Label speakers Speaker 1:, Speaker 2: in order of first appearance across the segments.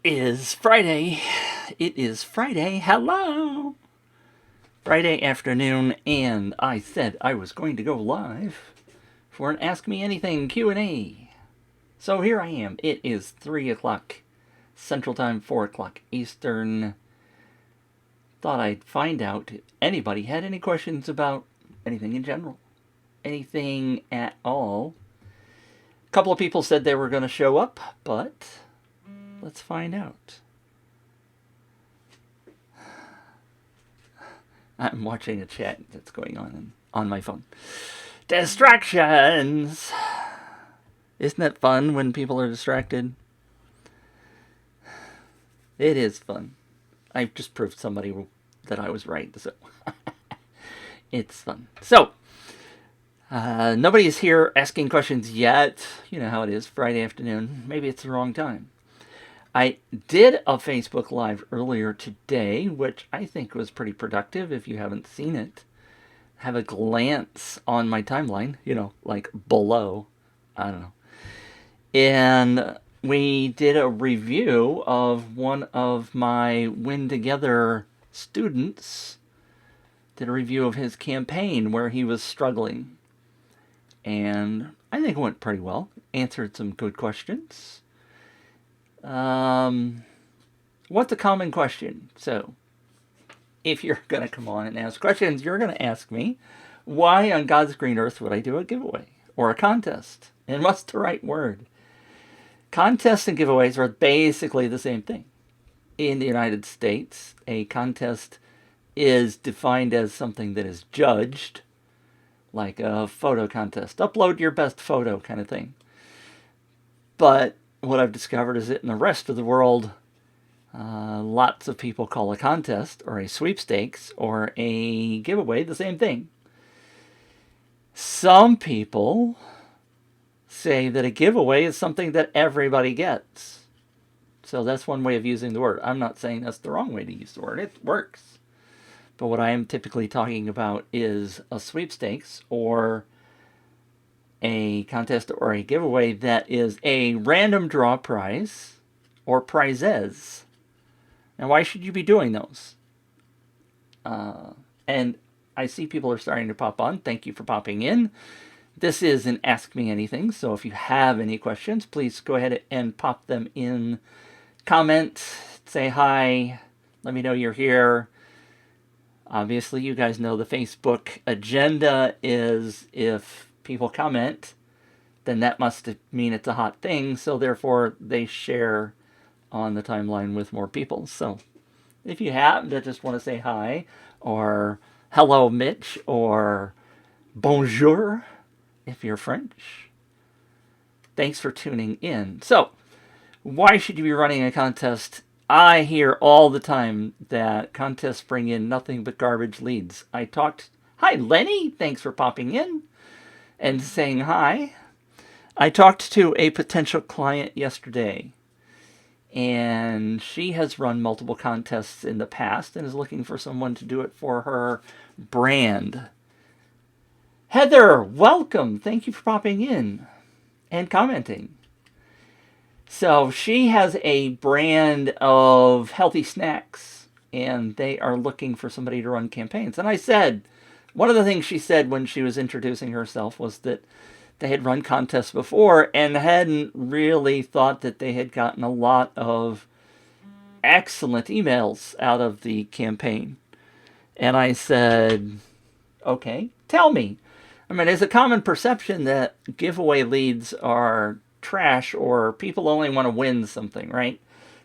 Speaker 1: is Friday. It is Friday. Hello. Friday afternoon, and I said I was going to go live for an Ask Me Anything Q&A. So here I am. It is 3 o'clock Central Time, 4 o'clock Eastern. Thought I'd find out if anybody had any questions about anything in general. Anything at all. A couple of people said they were going to show up, but let's find out. I'm watching a chat that's going on my phone. Distractions! Isn't it fun when people are distracted? It is fun. I've just proved somebody that I was right, so it's fun. So, nobody is here asking questions yet. You know how it is, Friday afternoon. Maybe it's the wrong time. I did a Facebook Live earlier today, which I think was pretty productive. If you haven't seen it, have a glance on my timeline, like below. I don't know. And we did a review of one of my Win Together students. Did a review of his campaign where he was struggling. And I think it went pretty well. Answered some good questions. What's a common question? So, if you're going to come on and ask questions, you're going to ask me, why on God's green earth would I do a giveaway or a contest? And what's the right word? Contests and giveaways are basically the same thing. In the United States, a contest is defined as something that is judged, like a photo contest. Upload your best photo kind of thing. But what I've discovered is that in the rest of the world, lots of people call a contest or a sweepstakes or a giveaway the same thing. Some people say that a giveaway is something that everybody gets. So that's one way of using the word. I'm not saying that's the wrong way to use the word. It works. But what I am typically talking about is a sweepstakes or a contest or a giveaway that is a random draw prize or prizes. Now, why should you be doing those? And I see people are starting to pop on. Thank you for popping in. This is an Ask Me Anything, so if you have any questions, please go ahead and pop them in. Comment, say hi, let me know you're here. Obviously, you guys know the Facebook agenda is if people comment, then that must mean it's a hot thing, so therefore they share on the timeline with more people. So if you have that just want to say hi, or hello Mitch, or bonjour if you're French, thanks for tuning in. So why should you be running a contest? I hear all the time that contests bring in nothing but garbage leads. Hi Lenny, thanks for popping in and saying hi. I talked to a potential client yesterday, and she has run multiple contests in the past and is looking for someone to do it for her brand. Heather, welcome. Thank you for popping in and commenting. So she has a brand of healthy snacks, and they are looking for somebody to run campaigns. And I said, one of the things she said when she was introducing herself was that they had run contests before and hadn't really thought that they had gotten a lot of excellent emails out of the campaign. And I said, okay, tell me. I mean, there's a common perception that giveaway leads are trash or people only want to win something, right?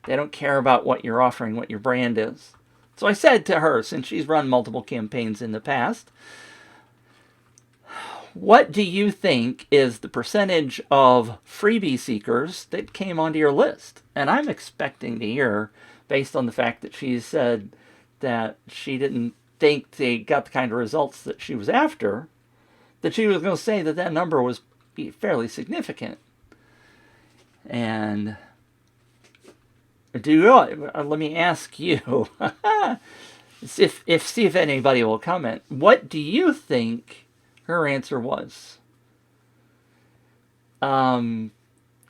Speaker 1: They don't care about what you're offering, what your brand is. So I said to her, since she's run multiple campaigns in the past, what do you think is the percentage of freebie seekers that came onto your list? And I'm expecting to hear, based on the fact that she said that she didn't think they got the kind of results that she was after, that she was going to say that that number was fairly significant. And let me ask you, see if anybody will comment. What do you think her answer was?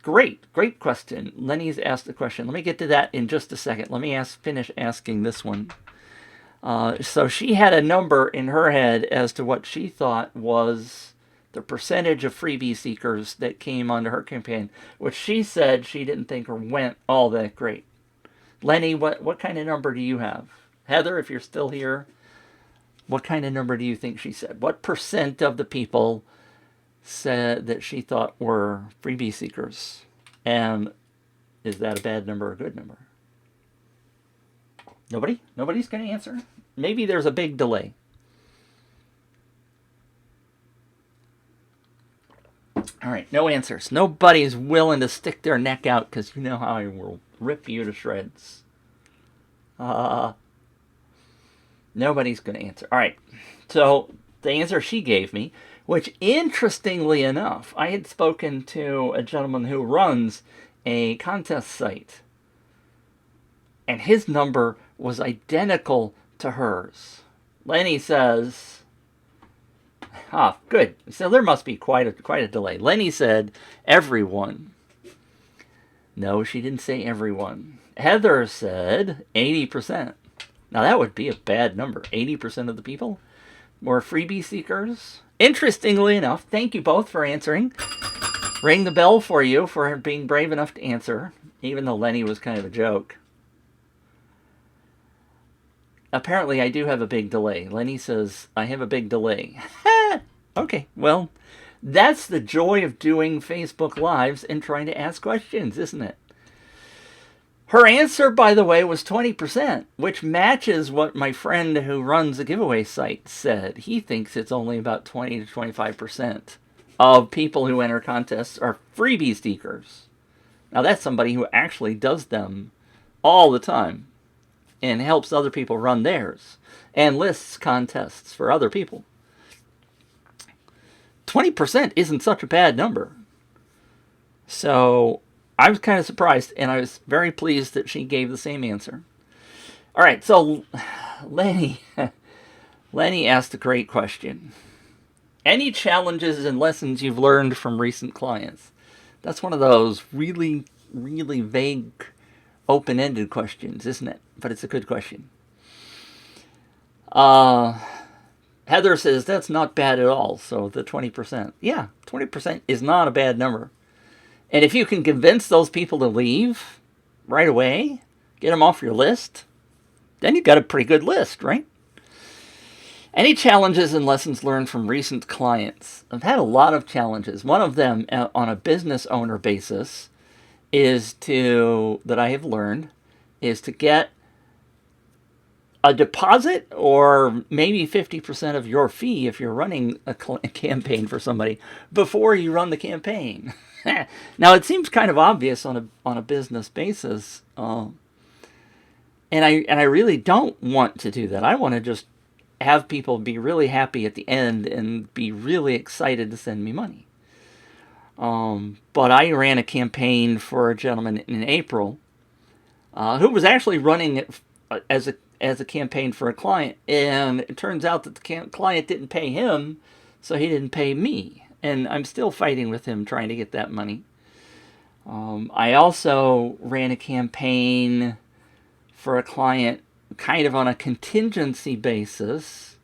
Speaker 1: Great question. Lenny's asked a question. Let me get to that in just a second. Let me finish asking this one. So she had a number in her head as to what she thought was the percentage of freebie seekers that came onto her campaign, which she said she didn't think went all that great. Lenny, what kind of number do you have? Heather, if you're still here, what kind of number do you think she said? What percent of the people said that she thought were freebie seekers? And is that a bad number or a good number? Nobody? Nobody's going to answer? Maybe there's a big delay. All right, no answers. Nobody's willing to stick their neck out because you know how I will rip you to shreds. Nobody's going to answer. All right, so the answer she gave me, which interestingly enough, I had spoken to a gentleman who runs a contest site, and his number was identical to hers. Lenny says, good. So there must be quite a delay. Lenny said everyone. No, she didn't say everyone. Heather said 80%. Now that would be a bad number. 80% of the people were freebie seekers. Interestingly enough, thank you both for answering. Ring the bell for you for being brave enough to answer, even though Lenny was kind of a joke. Apparently, I do have a big delay. Lenny says, I have a big delay. Okay, well, that's the joy of doing Facebook Lives and trying to ask questions, isn't it? Her answer, by the way, was 20%, which matches what my friend who runs a giveaway site said. He thinks it's only about 20 to 25% of people who enter contests are freebie seekers. Now, that's somebody who actually does them all the time and helps other people run theirs and lists contests for other people. 20% isn't such a bad number. So I was kind of surprised, and I was very pleased that she gave the same answer. All right, so Lenny asked a great question. Any challenges and lessons you've learned from recent clients? That's one of those really, really vague, open-ended questions, isn't it? But it's a good question. Heather says that's not bad at all. So the 20%. Yeah, 20% is not a bad number. And if you can convince those people to leave right away, get them off your list, then you've got a pretty good list, right? Any challenges and lessons learned from recent clients? I've had a lot of challenges. One of them on a business owner basis that I have learned is to get a deposit or maybe 50% of your fee if you're running a campaign for somebody before you run the campaign. Now, it seems kind of obvious on a business basis, and I really don't want to do that. I want to just have people be really happy at the end and be really excited to send me money. But I ran a campaign for a gentleman in April who was actually running it as a campaign for a client, and it turns out that the client didn't pay him, so he didn't pay me, and I'm still fighting with him trying to get that money. I also ran a campaign for a client kind of on a contingency basis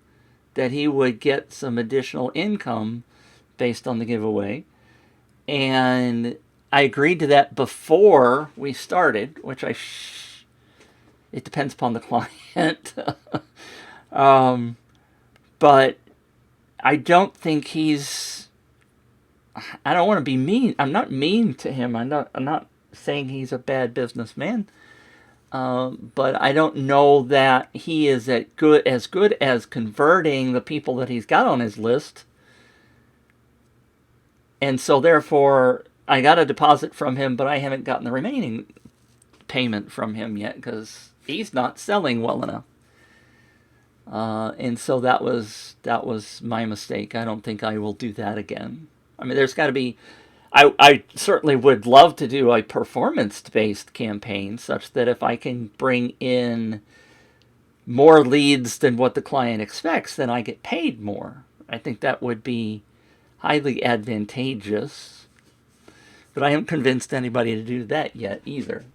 Speaker 1: that he would get some additional income based on the giveaway, and I agreed to that before we started, which it depends upon the client. But I don't think I don't want to be mean. I'm not mean to him. I'm not saying he's a bad businessman. But I don't know that he is as good as converting the people that he's got on his list. And so therefore, I got a deposit from him, but I haven't gotten the remaining payment from him yet because he's not selling well enough. And so that was my mistake. I don't think I will do that again. I mean, there's got to be... I certainly would love to do a performance-based campaign such that if I can bring in more leads than what the client expects, then I get paid more. I think that would be highly advantageous. But I haven't convinced anybody to do that yet either.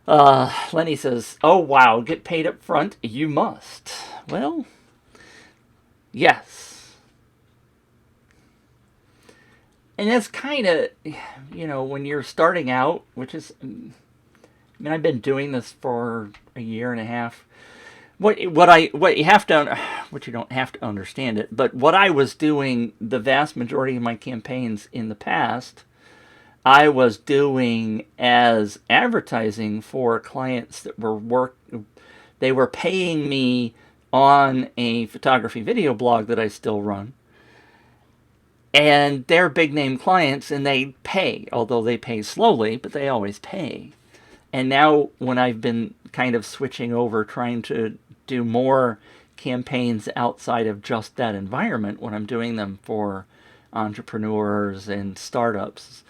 Speaker 1: Lenny says, "Oh wow, get paid up front? You must." Well, yes. And that's kind of, when you're starting out, which is, I mean, I've been doing this for a year and a half. What you have to, what you don't have to understand it, but what I was doing the vast majority of my campaigns in the past, I was doing as advertising for clients that they were paying me on a photography video blog that I still run. And they're big name clients and they pay, although they pay slowly, but they always pay. And now when I've been kind of switching over, trying to do more campaigns outside of just that environment, when I'm doing them for entrepreneurs and startups,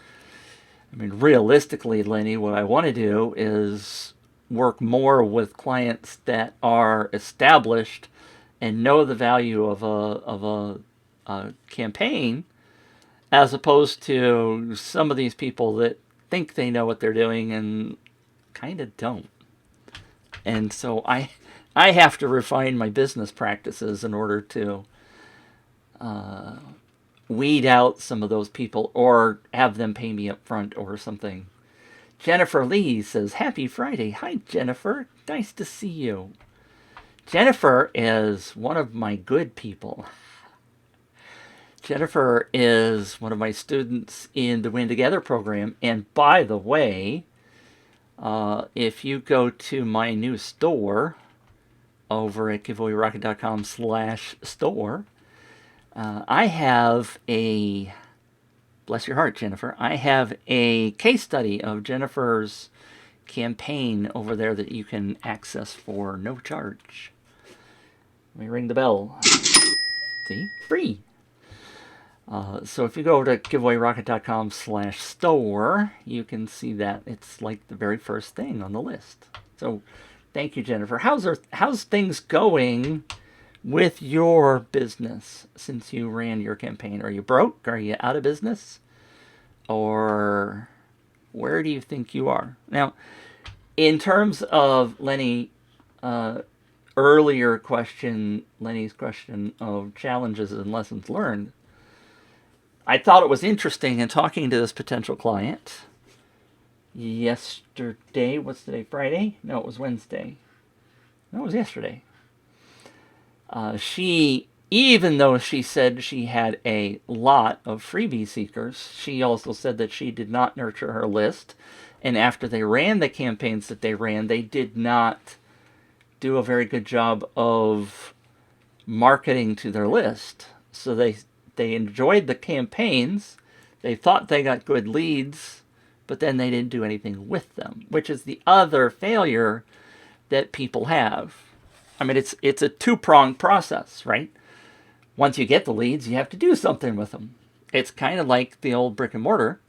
Speaker 1: I mean, realistically, Lenny, what I want to do is work more with clients that are established and know the value of a campaign, as opposed to some of these people that think they know what they're doing and kind of don't. And so I have to refine my business practices in order to weed out some of those people or have them pay me up front or something. Jennifer Lee says, "Happy Friday." Hi, Jennifer. Nice to see you. Jennifer is one of my good people. Jennifer is one of my students in the Win Together program. And by the way, if you go to my new store over at giveawayrocket.com/store, I have bless your heart, Jennifer, I have a case study of Jennifer's campaign over there that you can access for no charge. Let me ring the bell. See? Free. So if you go to giveawayrocket.com/store, you can see that it's like the very first thing on the list. So thank you, Jennifer. How's things going with your business since you ran your campaign? Are you broke? Are you out of business? Or where do you think you are? Now, in terms of Lenny's question of challenges and lessons learned, I thought it was interesting in talking to this potential client yesterday. What's today? Friday? No, it was Wednesday. No, it was yesterday. Even though she said she had a lot of freebie seekers, she also said that she did not nurture her list. And after they ran the campaigns that they ran, they did not do a very good job of marketing to their list. So they enjoyed the campaigns, they thought they got good leads, but then they didn't do anything with them, which is the other failure that people have. I mean, it's a two-pronged process, right? Once you get the leads, you have to do something with them. It's kind of like the old brick and mortar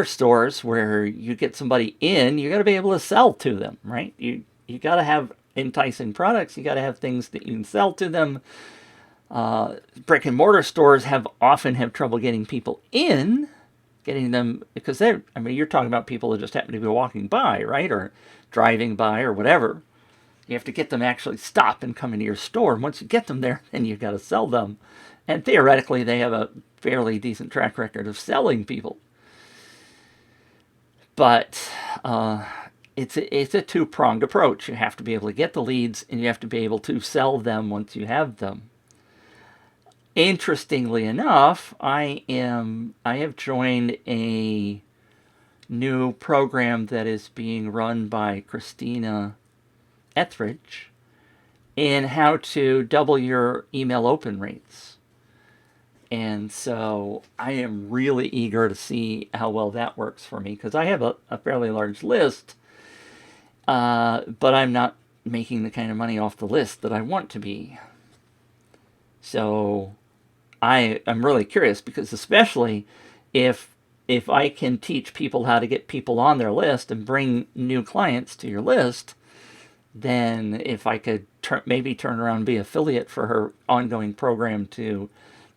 Speaker 1: stores where you get somebody in, you got to be able to sell to them, right? You got to have enticing products, you got to have things that you can sell to them. Brick and mortar stores often have trouble getting people in, getting them, because you're talking about people that just happen to be walking by, right? Or driving by or whatever. You have to get them to actually stop and come into your store. And once you get them there, then you've got to sell them. And theoretically, they have a fairly decent track record of selling people. But it's a two-pronged approach. You have to be able to get the leads, and you have to be able to sell them once you have them. Interestingly enough, I have joined a new program that is being run by Christina Etheridge in how to double your email open rates. And so I am really eager to see how well that works for me, because I have a fairly large list, but I'm not making the kind of money off the list that I want to be. So I'm really curious, because especially if I can teach people how to get people on their list and bring new clients to your list, then if I could maybe turn around and be affiliate for her ongoing program to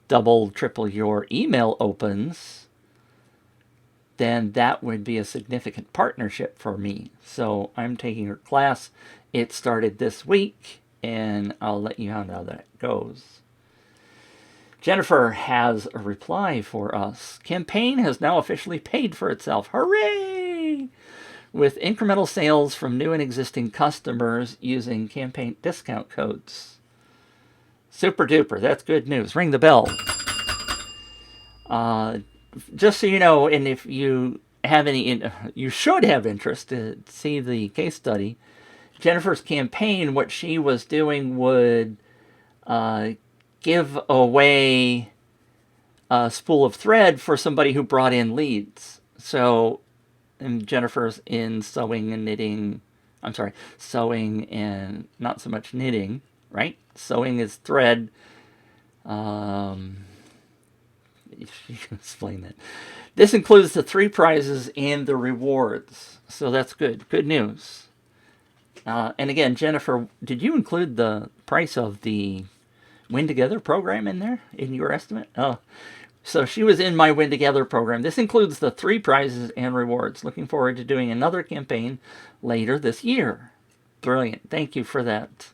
Speaker 1: double, triple your email opens, then that would be a significant partnership for me. So I'm taking her class. It started this week, and I'll let you know how that goes. Jennifer has a reply for us. Campaign has now officially paid for itself. Hooray! With incremental sales from new and existing customers using campaign discount codes. Super duper. That's good news. Ring the bell. Just so you know, and if you have you should have interest to see the case study. Jennifer's campaign, what she was doing would give away a spool of thread for somebody who brought in leads. So, and Jennifer's in sewing and knitting. I'm sorry, sewing and not so much knitting, right? Sewing is thread. You can explain that. This includes the 3 prizes and the rewards. So that's good. Good news. And again, Jennifer, did you include the price of the Win Together program in there in your estimate? Oh, so she was in my Win Together program. This includes the 3 prizes and rewards. Looking forward to doing another campaign later this year. Brilliant. Thank you for that.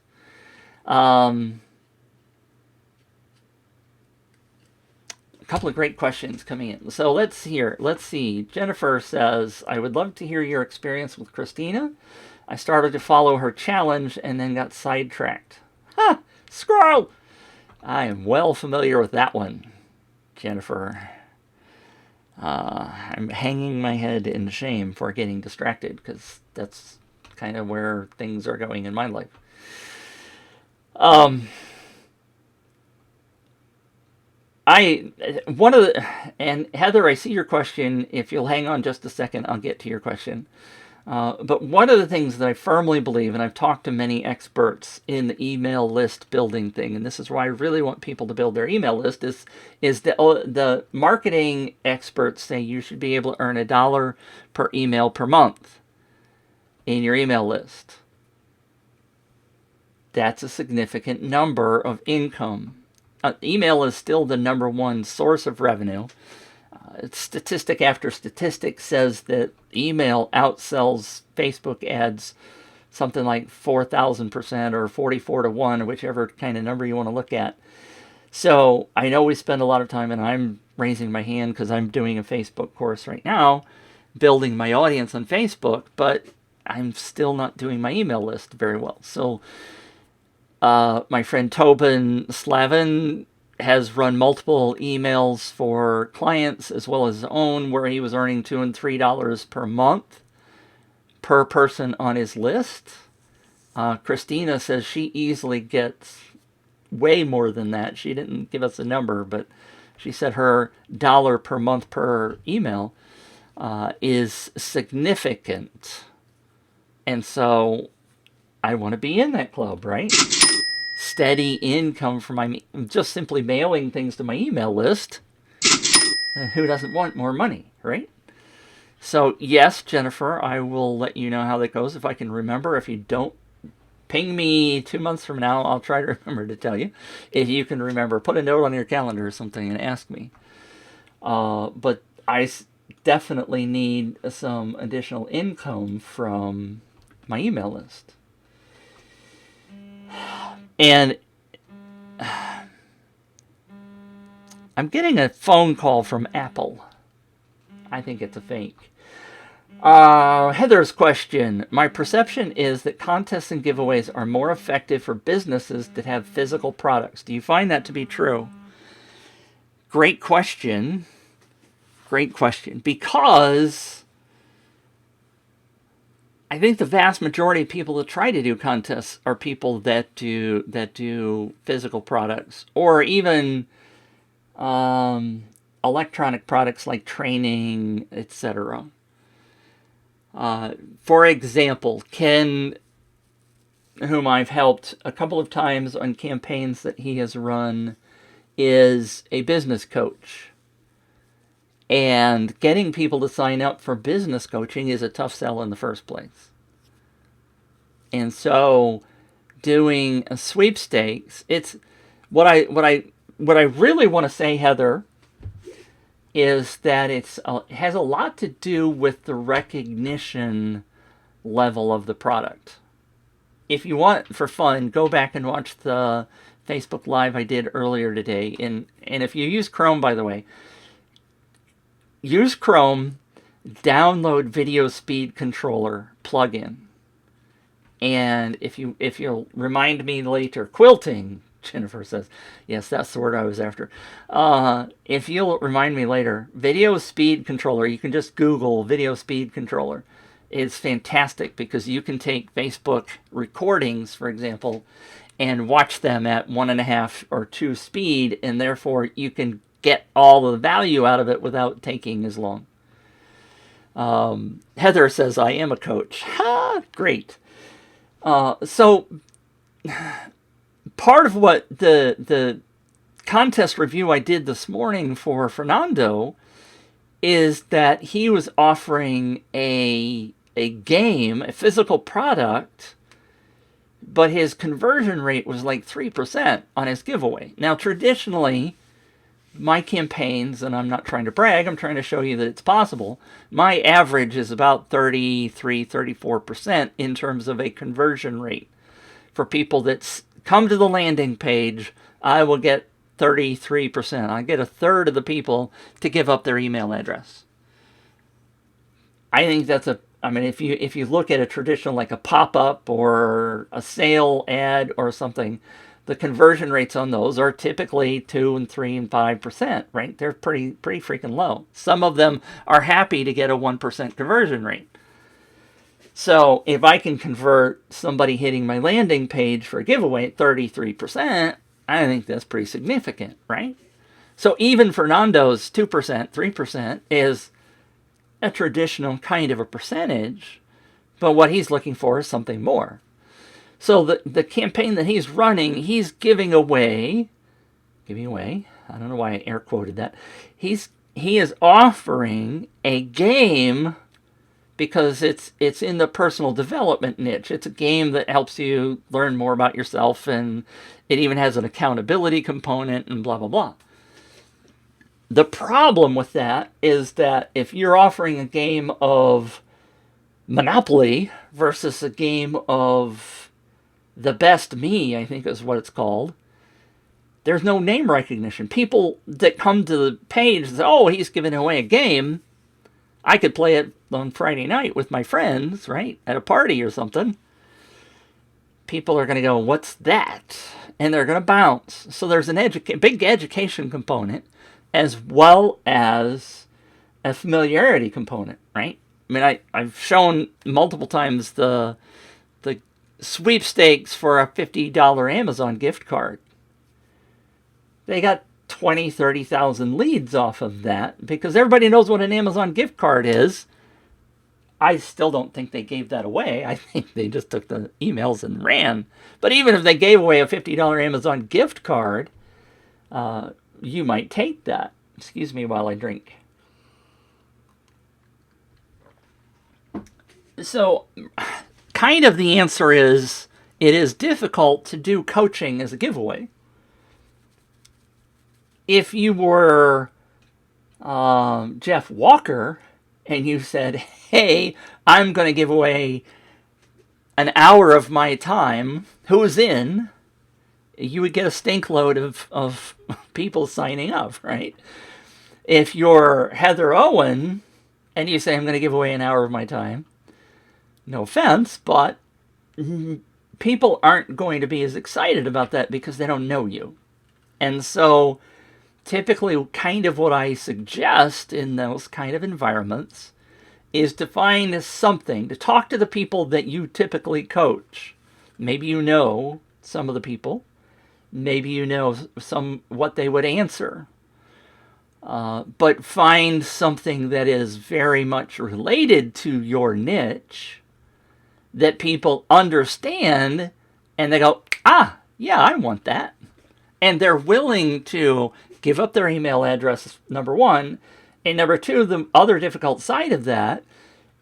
Speaker 1: A couple of great questions coming in. So let's see. Jennifer says, I would love to hear your experience with Christina. I started to follow her challenge and then got sidetracked. Ha! Squirrel! I am well familiar with that one, Jennifer. I'm hanging my head in shame for getting distracted because that's kind of where things are going in my life. And Heather, I see your question. If you'll hang on just a second, I'll get to your question. But one of the things that I firmly believe, and I've talked to many experts in the email list building thing, and this is why I really want people to build their email list, is that the marketing experts say you should be able to earn $1 per email per month in your email list. That's a significant number of income. Email is still the number one source of revenue. Statistic after statistic says that email outsells Facebook ads something like 4,000% or 44 to 1, or whichever kind of number you want to look at. So I know we spend a lot of time, and I'm raising my hand because I'm doing a Facebook course right now, building my audience on Facebook, but I'm still not doing my email list very well. So my friend Tobin Slavin has run multiple emails for clients as well as his own, where he was earning $2 and $3 per month per person on his list. Christina says she easily gets way more than that. She didn't give us a number, but she said her $1 per month per email is significant. And so I want to be in that club, right? Steady income from just simply mailing things to my email list. Who doesn't want more money, right? So yes, Jennifer, I will let you know how that goes if I can remember. If you don't, ping me 2 months from now. I'll try to remember to tell you. If you can remember, put a note on your calendar or something and ask me. But I definitely need some additional income from my email list. And I'm getting a phone call from Apple. I think it's a fake. Heather's question. My perception is that contests and giveaways are more effective for businesses that have physical products. Do you find that to be true? Great question. Great question. Because I think the vast majority of people that try to do contests are people that do physical products, or even electronic products like training, etc. For example, Ken, whom I've helped a couple of times on campaigns that he has run, is a business coach. And getting people to sign up for business coaching is a tough sell in the first place. And so doing a sweepstakes, it's what I what I really want to say, Heather, is that it has a lot to do with the recognition level of the product. If you want, for fun, go back and watch the Facebook Live I did earlier today. And if you use Chrome, by the way, use Chrome, download Video Speed Controller plugin. And if you'll remind me later, quilting, Jennifer says, yes, that's the word I was after. If you'll remind me later, Video Speed Controller, you can just Google Video Speed Controller. It's fantastic because you can take Facebook recordings, for example, and watch them at 1.5 or 2 speed, and therefore you can get all the value out of it without taking as long. Heather says, I am a coach. Ha! Great. So part of what the contest review I did this morning for Fernando is that he was offering a game, a physical product, but his conversion rate was like 3% on his giveaway. Now, traditionally, my campaigns, and I'm not trying to brag, I'm trying to show you that it's possible, my average is about 33, 34% in terms of a conversion rate. For people that come to the landing page, I will get 33%. I get a third of the people to give up their email address. I think that's if you look at a traditional, like a pop-up or a sale ad or something, the conversion rates on those are typically 2 and 3 and 5%, right? They're pretty freaking low. Some of them are happy to get a 1% conversion rate. So if I can convert somebody hitting my landing page for a giveaway at 33%, I think that's pretty significant, right? So even Fernando's 2%, 3% is a traditional kind of a percentage, but what he's looking for is something more. So the campaign that he's running, he's giving away, I don't know why I air quoted that. He is offering a game because it's in the personal development niche. It's a game that helps you learn more about yourself, and it even has an accountability component and blah, blah, blah. The problem with that is that if you're offering a game of Monopoly versus a game of The Best Me, I think is what it's called, there's no name recognition. People that come to the page say, oh, he's giving away a game. I could play it on Friday night with my friends, right, at a party or something. People are going to go, what's that? And they're going to bounce. So there's an big education component as well as a familiarity component, right? I mean, I've shown multiple times the sweepstakes for a $50 Amazon gift card. They got 20, 30,000 leads off of that because everybody knows what an Amazon gift card is. I still don't think they gave that away. I think they just took the emails and ran. But even if they gave away a $50 Amazon gift card, you might take that. Excuse me while I drink. So, kind of the answer is, it is difficult to do coaching as a giveaway. If you were Jeff Walker and you said, hey, I'm going to give away an hour of my time, who's in? You would get a stink load of people signing up, right? If you're Heather Owen and you say, I'm going to give away an hour of my time, no offense, but people aren't going to be as excited about that because they don't know you. And so typically kind of what I suggest in those kind of environments is to find something, to talk to the people that you typically coach. Maybe you know some of the people. Maybe you know what they would answer. But find something that is very much related to your niche that people understand, and they go, yeah, I want that. And they're willing to give up their email address, number one. And number two, the other difficult side of that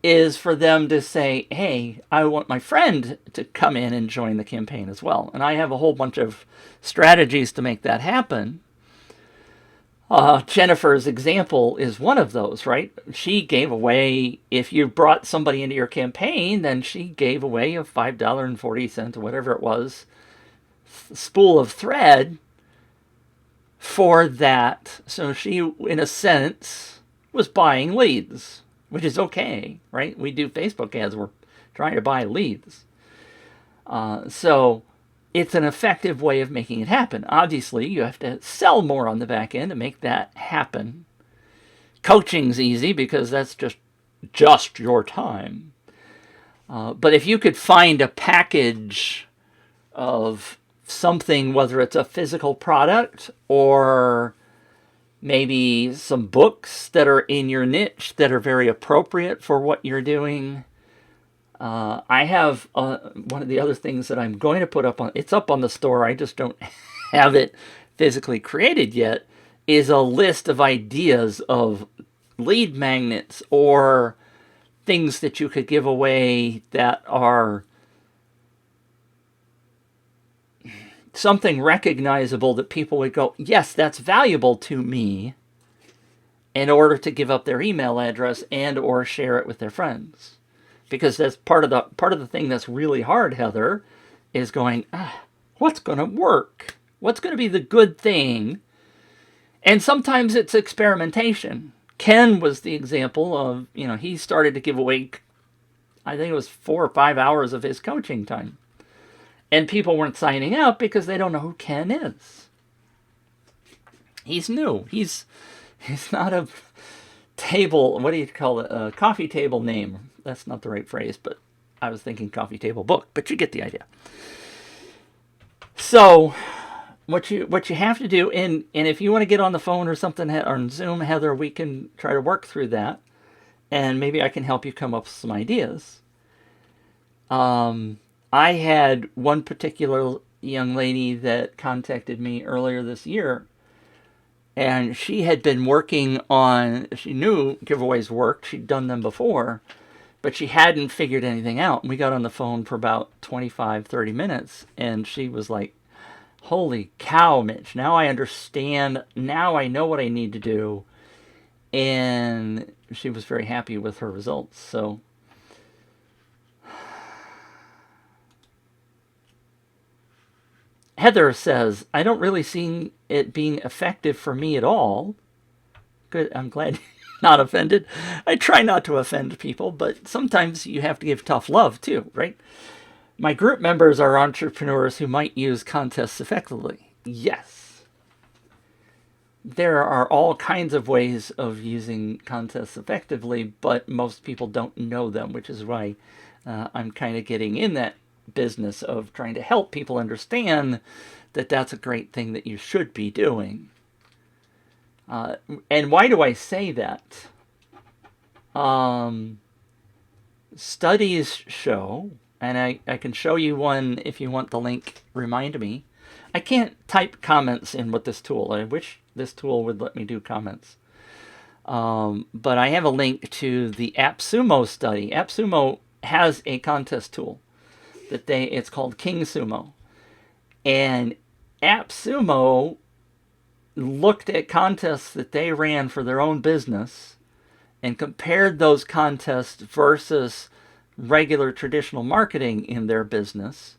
Speaker 1: is for them to say, hey, I want my friend to come in and join the campaign as well. And I have a whole bunch of strategies to make that happen. Jennifer's example is one of those, right? She gave away, if you brought somebody into your campaign, then she gave away a $5.40 or whatever it was spool of thread for that. So she, in a sense, was buying leads, which is okay, right? We do Facebook ads, we're trying to buy leads. So it's an effective way of making it happen. Obviously, you have to sell more on the back end to make that happen. Coaching's easy because that's just your time. But if you could find a package of something, whether it's a physical product or maybe some books that are in your niche that are very appropriate for what you're doing. I have one of the other things that I'm going to put up on, it's up on the store, I just don't have it physically created yet, is a list of ideas of lead magnets or things that you could give away that are something recognizable that people would go, yes, that's valuable to me, in order to give up their email address and or share it with their friends. Because that's part of the thing that's really hard, Heather, is going, what's going to work? What's going to be the good thing? And sometimes it's experimentation. Ken was the example of, he started to give away, I think it was 4 or 5 hours of his coaching time. And people weren't signing up because they don't know who Ken is. He's new. He's not a table, what do you call it? A coffee table name. That's not the right phrase, but I was thinking coffee table book, but you get the idea. So what you have to do, and if you want to get on the phone or something, or on Zoom, Heather, we can try to work through that, and maybe I can help you come up with some ideas. I had one particular young lady that contacted me earlier this year, and she had been working on, she knew giveaways worked, she'd done them before, but she hadn't figured anything out. And we got on the phone for about 25, 30 minutes, and she was like, holy cow, Mitch, now I understand, now I know what I need to do. And she was very happy with her results. So Heather says, I don't really see it being effective for me at all. Good, I'm glad you're not offended. I try not to offend people, but sometimes you have to give tough love too, right? My group members are entrepreneurs who might use contests effectively. Yes. There are all kinds of ways of using contests effectively, but most people don't know them, which is why I'm kind of getting in that business of trying to help people understand that that's a great thing that you should be doing. And why do I say that? Studies show, and I can show you one if you want the link, remind me. I can't type comments in with this tool. I wish this tool would let me do comments. But I have a link to the AppSumo study. AppSumo has a contest tool that it's called King Sumo. And AppSumo looked at contests that they ran for their own business and compared those contests versus regular traditional marketing in their business.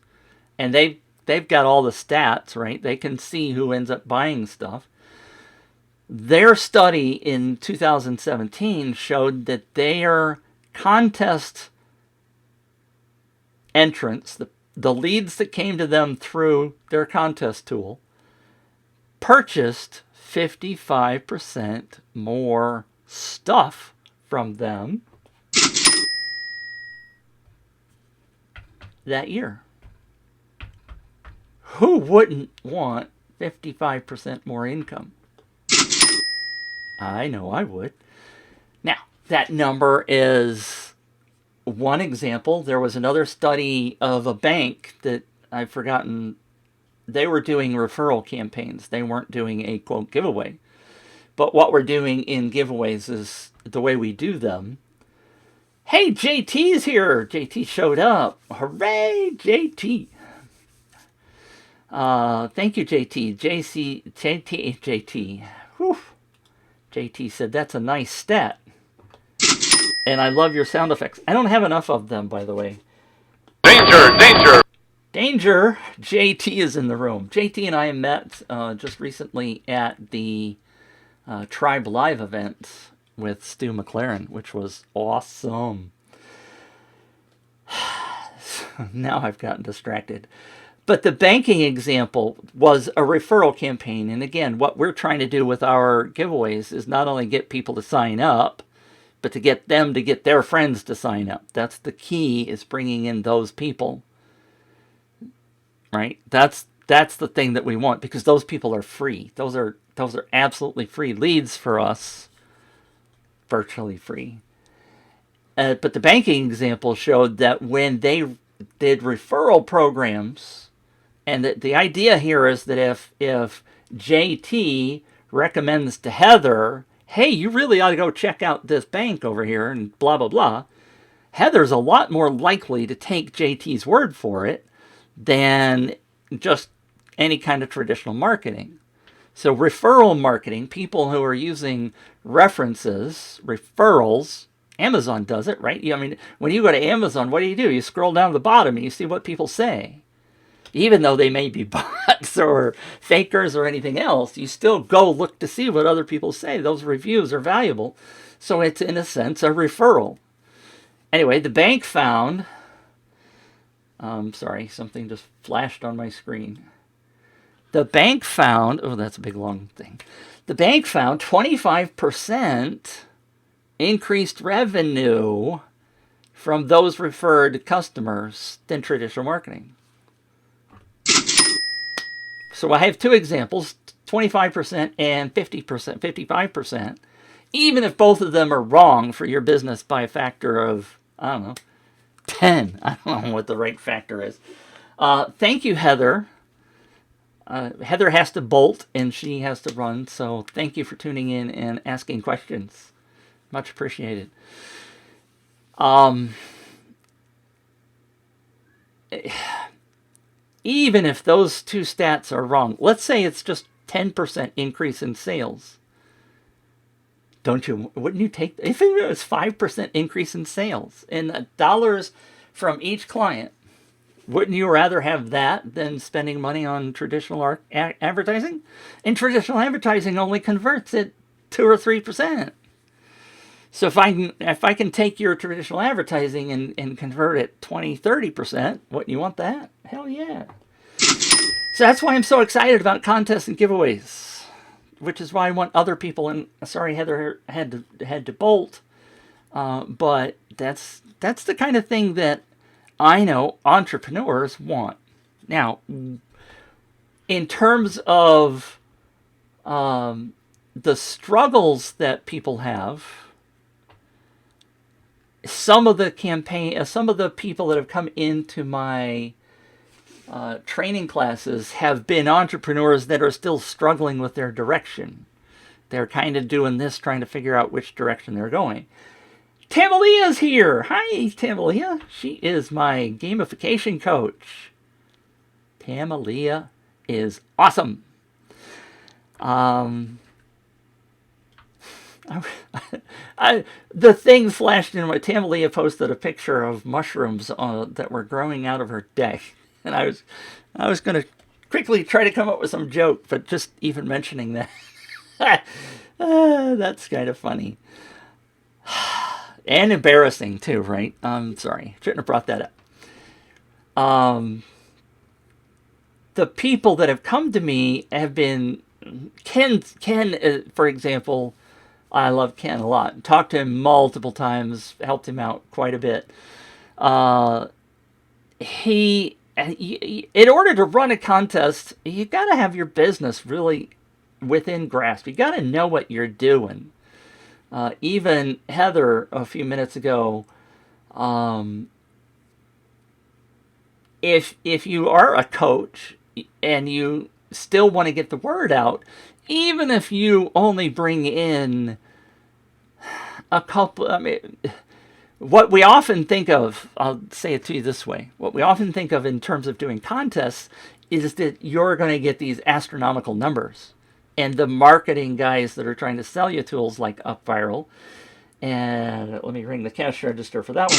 Speaker 1: And they've got all the stats, right? They can see who ends up buying stuff. Their study in 2017 showed that their contest entrants, the leads that came to them through their contest tool, purchased 55% more stuff from them that year. Who wouldn't want 55% more income? I know I would. Now, that number is one example. There was another study of a bank that I've forgotten. They were doing referral campaigns. They weren't doing a, quote, giveaway. But what we're doing in giveaways is the way we do them. Hey, JT's here. JT showed up. Hooray, JT. Thank you, JT. JT. Whew. JT said, that's a nice stat. And I love your sound effects. I don't have enough of them, by the way.
Speaker 2: Danger, danger.
Speaker 1: Danger! JT is in the room. JT and I met just recently at the Tribe Live event with Stu McLaren, which was awesome. Now I've gotten distracted. But the banking example was a referral campaign. And again, what we're trying to do with our giveaways is not only get people to sign up, but to get them to get their friends to sign up. That's the key, is bringing in those people. Right? That's the thing that we want, because those people are free. Those are absolutely free leads for us. Virtually free. But the banking example showed that when they did referral programs, and the idea here is that if JT recommends to Heather, hey, you really ought to go check out this bank over here and blah, blah, blah, Heather's a lot more likely to take JT's word for it than just any kind of traditional marketing. So referral marketing, people who are using references, referrals, Amazon does it, right? I mean, when you go to Amazon, what do? You scroll down to the bottom and you see what people say. Even though they may be bots or fakers or anything else, you still go look to see what other people say. Those reviews are valuable. So it's, in a sense, a referral. Anyway, the bank found... sorry, something just flashed on my screen. The bank found... Oh, that's a big, long thing. The bank found 25% increased revenue from those referred customers than traditional marketing. So I have two examples, 25% and 50%, 55%. Even if both of them are wrong for your business by a factor of, I don't know, 10. I don't know what the right factor is. Thank you, Heather. Heather has to bolt and she has to run. So thank you for tuning in and asking questions. Much appreciated. Even if those two stats are wrong, let's say it's just 10% increase in sales. Wouldn't you take, if it was 5% increase in sales in dollars from each client, wouldn't you rather have that than spending money on traditional advertising? And traditional advertising only converts at 2 or 3%. So if I can take your traditional advertising and convert it 20, 30%, wouldn't you want that? Hell yeah. So that's why I'm so excited about contests and giveaways, which is why I want other people. And sorry, Heather had to bolt, but that's the kind of thing that I know entrepreneurs want. Now, in terms of the struggles that people have, some of the people that have come into my training classes have been entrepreneurs that are still struggling with their direction. They're kind of doing this, trying to figure out which direction they're going. Tamalia's here. Hi, Tamalia. She is my gamification coach. Tamalia is awesome. The thing flashed in my... Tamalia posted a picture of mushrooms that were growing out of her deck. And I was going to quickly try to come up with some joke, but just even mentioning that, that's kind of funny. And embarrassing too, right? Sorry, shouldn't have brought that up. The people that have come to me have been... Ken, for example, I love Ken a lot. Talked to him multiple times, helped him out quite a bit. In order to run a contest, you got to have your business really within grasp. You got to know what you're doing. Even Heather a few minutes ago, if you are a coach and you still want to get the word out, even if you only bring in a couple, what we often think of, I'll say it to you this way, what we often think of in terms of doing contests is that you're going to get these astronomical numbers. And the marketing guys that are trying to sell you tools like UpViral, and let me ring the cash register for that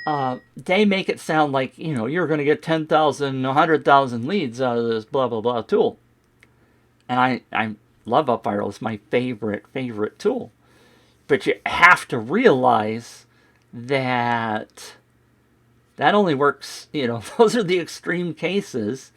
Speaker 1: one. They make it sound like, you're going to get 10,000, 100,000 leads out of this blah, blah, blah tool. And I love UpViral. It's my favorite tool. But you have to realize that only works, those are the extreme cases.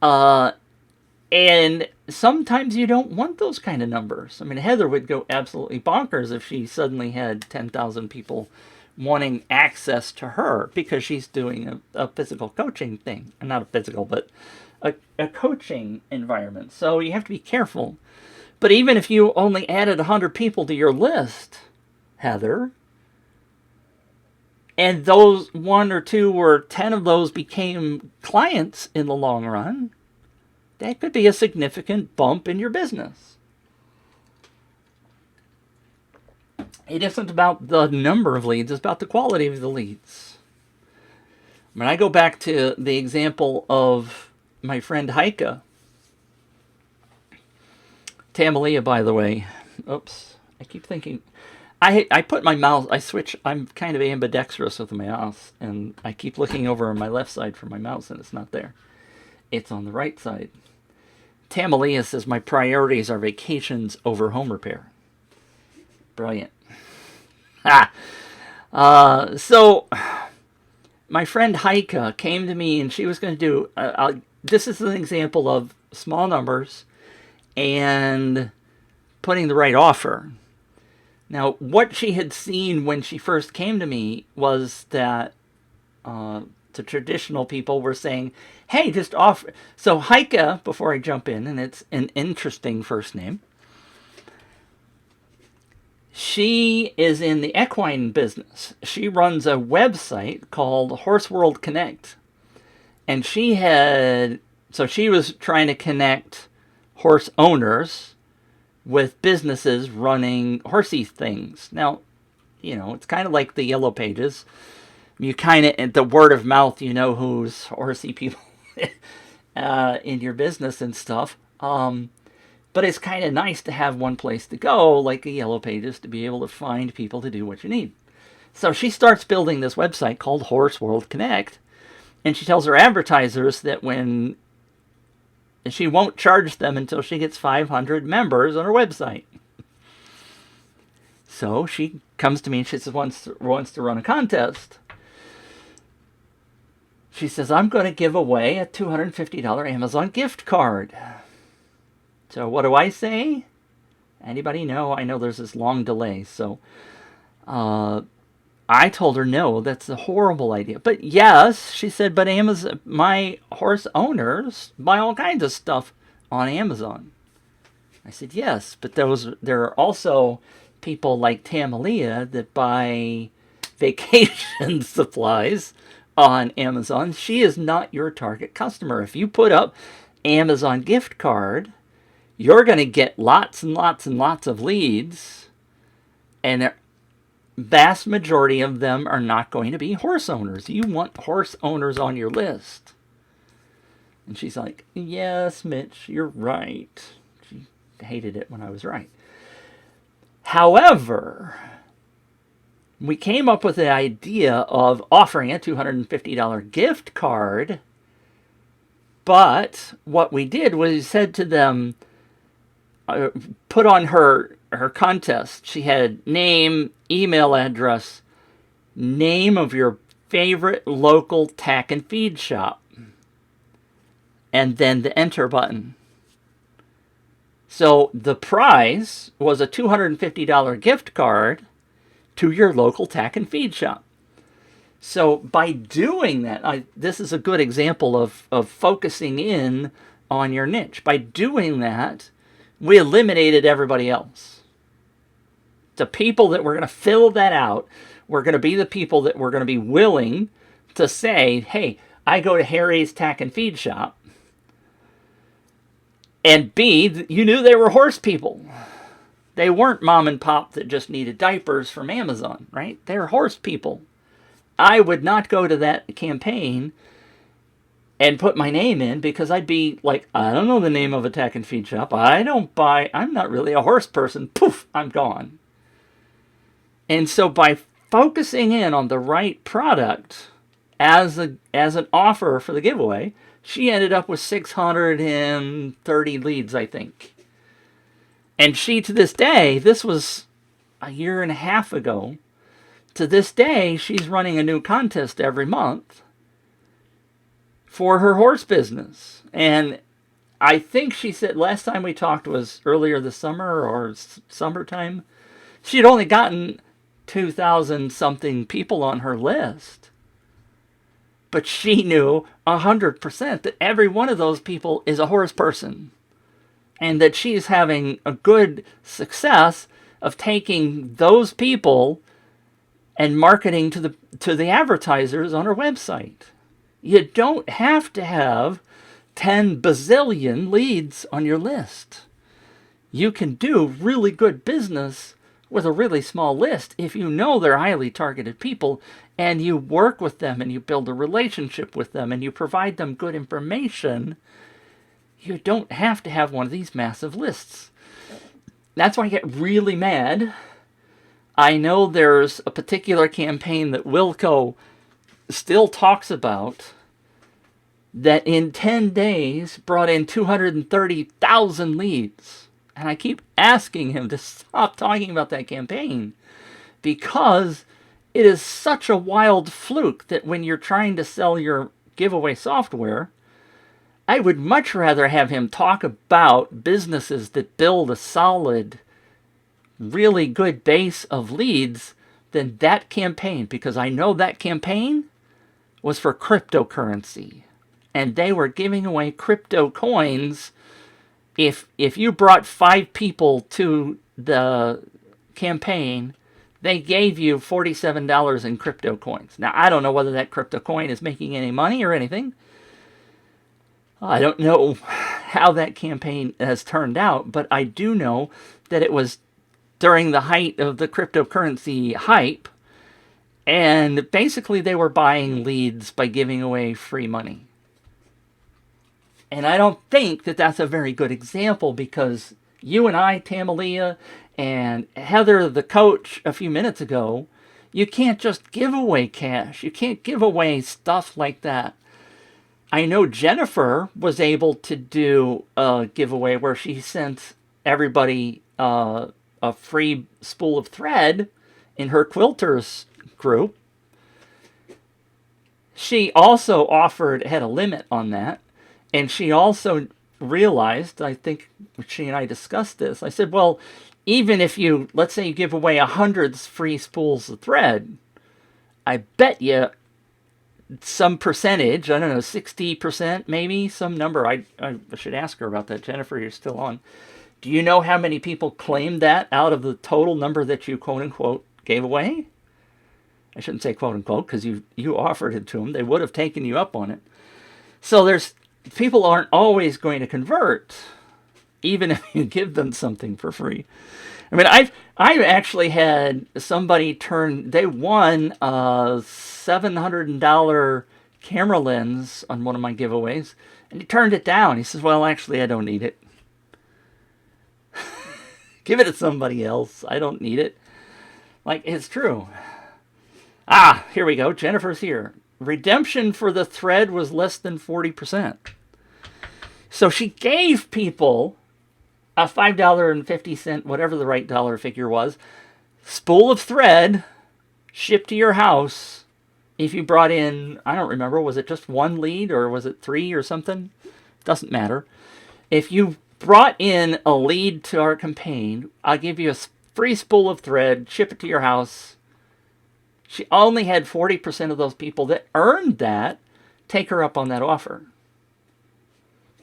Speaker 1: And sometimes you don't want those kind of numbers. I mean, Heather would go absolutely bonkers if she suddenly had 10,000 people wanting access to her because she's doing a physical coaching thing. Not a physical, but a coaching environment. So you have to be careful. But even if you only added 100 people to your list, Heather, and those 1 or 2 or 10 of those became clients in the long run, that could be a significant bump in your business. It isn't about the number of leads, it's about the quality of the leads. When I go back to the example of my friend Heike, Tamalia, by the way, oops, I keep thinking, I put my mouse, I'm kind of ambidextrous with my mouse, and I keep looking over on my left side for my mouse, and it's not there. It's on the right side. Tamalia says, my priorities are vacations over home repair. Brilliant. So, my friend Heike came to me, and she was going to do, this is an example of small numbers and putting the right offer. Now, what she had seen when she first came to me was that the traditional people were saying, hey, just offer. So Heike, before I jump in, and it's an interesting first name, she is in the equine business. She runs a website called Horse World Connect. And she was trying to connect horse owners with businesses running horsey things. Now, it's kind of like the Yellow Pages. You kind of, the word of mouth, who's horsey people in your business and stuff. But it's kind of nice to have one place to go, like the Yellow Pages, to be able to find people to do what you need. So she starts building this website called Horse World Connect, and she tells her advertisers that when she won't charge them until she gets 500 members on her website. So she comes to me and she says, wants to run a contest. She says, I'm going to give away a $250 Amazon gift card. So what do I say? Anybody know? I know there's this long delay. So I told her, no, that's a horrible idea. But yes, she said, but Amazon, my horse owners buy all kinds of stuff on Amazon. I said, yes, but there are also people like Tamalia that buy vacation supplies on Amazon. She is not your target customer. If you put up Amazon gift card, you're going to get lots and lots and lots of leads, and the vast majority of them are not going to be horse owners. You want horse owners on your list. And she's like, yes, Mitch, you're right. She hated it when I was right. However, we came up with the idea of offering a $250 gift card, but what we did was we said to them, put on her contest. She had name, email address, name of your favorite local tack and feed shop, and then the enter button. So the prize was a $250 gift card to your local tack and feed shop. So by doing that, this is a good example of focusing in on your niche. By doing that, we eliminated everybody else. The people that were going to fill that out were going to be the people that were going to be willing to say, hey, I go to Harry's Tack and Feed Shop. And B, you knew they were horse people. They weren't mom and pop that just needed diapers from Amazon, right? They were horse people. I would not go to that campaign and put my name in, because I'd be like, I don't know the name of a tack and feed shop. I'm not really a horse person. Poof, I'm gone. And so by focusing in on the right product as an offer for the giveaway, she ended up with 630 leads, I think. And she, to this day, this was a year and a half ago, to this day, she's running a new contest every month for her horse business. And I think she said last time we talked was earlier this summer or summertime. She had only gotten 2,000 something people on her list. But she knew 100% that every one of those people is a horse person. And that she's having a good success of taking those people and marketing to the advertisers on her website. You don't have to have 10 bazillion leads on your list. You can do really good business with a really small list if you know they're highly targeted people and you work with them and you build a relationship with them and you provide them good information. You don't have to have one of these massive lists. That's why I get really mad. I know there's a particular campaign that Wilco still talks about that in 10 days brought in 230,000 leads. And I keep asking him to stop talking about that campaign because it is such a wild fluke that when you're trying to sell your giveaway software, I would much rather have him talk about businesses that build a solid, really good base of leads than that campaign, because I know that campaign was for cryptocurrency and they were giving away crypto coins. If you brought 5 people to the campaign, they gave you $47 in crypto coins. Now, I don't know whether that crypto coin is making any money or anything. I don't know how that campaign has turned out, but I do know that it was during the height of the cryptocurrency hype, and basically they were buying leads by giving away free money. And I don't think that that's a very good example, because you and I, Tamalia, and Heather, the coach, a few minutes ago, you can't just give away cash. You can't give away stuff like that. I know Jennifer was able to do a giveaway where she sent everybody a free spool of thread in her quilters group. She also had a limit on that. And she also realized, I think she and I discussed this, I said, well, even if let's say you give away 100 free spools of thread, I bet you some percentage, I don't know, 60% maybe, some number, I should ask her about that. Jennifer, you're still on. Do you know how many people claimed that out of the total number that you quote-unquote gave away? I shouldn't say quote-unquote, because you offered it to them. They would have taken you up on it. So people aren't always going to convert, even if you give them something for free. I mean, I've actually had somebody they won a $700 camera lens on one of my giveaways, and he turned it down. He says, well, actually, I don't need it. Give it to somebody else. I don't need it. Like, it's true. Here we go. Jennifer's here. Redemption for the thread was less than 40%. So she gave people a $5.50, whatever the right dollar figure was, spool of thread shipped to your house if you brought in, I don't remember, was it just 1 lead or was it 3 or something? Doesn't matter. If you brought in a lead to our campaign, I'll give you a free spool of thread, ship it to your house. She only had 40% of those people that earned that take her up on that offer.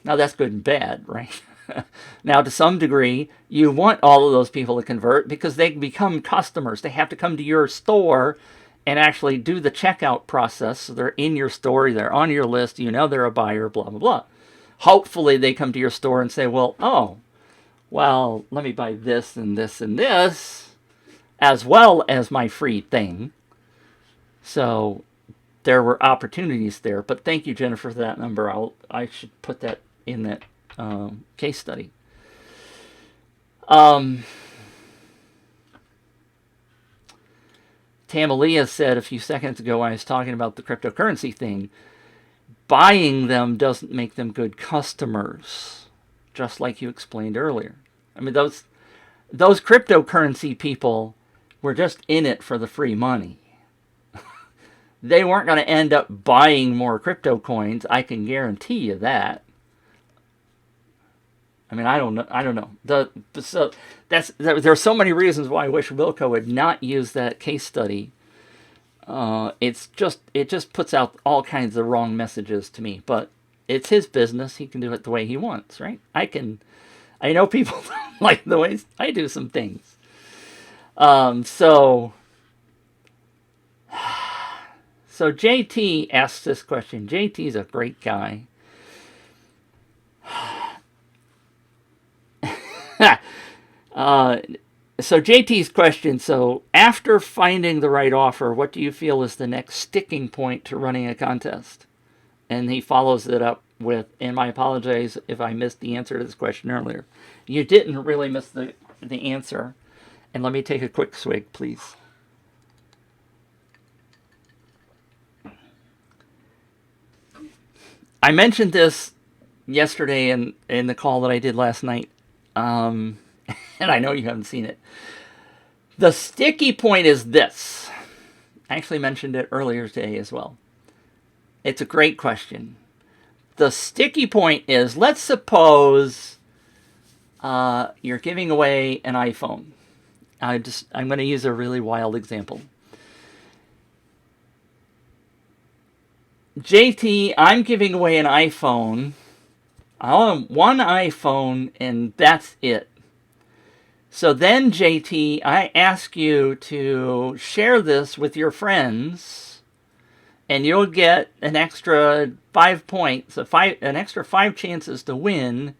Speaker 1: Now, that's good and bad, right? Now, to some degree, you want all of those people to convert because they become customers. They have to come to your store and actually do the checkout process. So they're in your store, they're on your list, you know they're a buyer, blah, blah, blah. Hopefully, they come to your store and say, well, let me buy this and this and this, as well as my free thing. So there were opportunities there. But thank you, Jennifer, for that number. I should put that in that case study. Tamalia said a few seconds ago when I was talking about the cryptocurrency thing, buying them doesn't make them good customers, just like you explained earlier. I mean, those cryptocurrency people were just in it for the free money. They weren't going to end up buying more crypto coins. I can guarantee you that. I mean, I don't know. So there's so many reasons why I wish Wilco would not use that case study. It just puts out all kinds of wrong messages to me. But it's his business. He can do it the way he wants, right? I know people don't like the ways I do some things. So JT asks this question. JT's a great guy. So JT's question, so after finding the right offer, what do you feel is the next sticking point to running a contest? And he follows it up with, and I apologize if I missed the answer to this question earlier. You didn't really miss the answer. And let me take a quick swig, please. I mentioned this yesterday in the call that I did last night. And I know you haven't seen it. The sticky point is this. I actually mentioned it earlier today as well. It's a great question. The sticky point is, let's suppose you're giving away an iPhone. I'm going to use a really wild example. JT, I'm giving away an iPhone. I want one iPhone, and that's it. So then, JT, I ask you to share this with your friends, and you'll get an extra 5 points, an extra 5 chances to win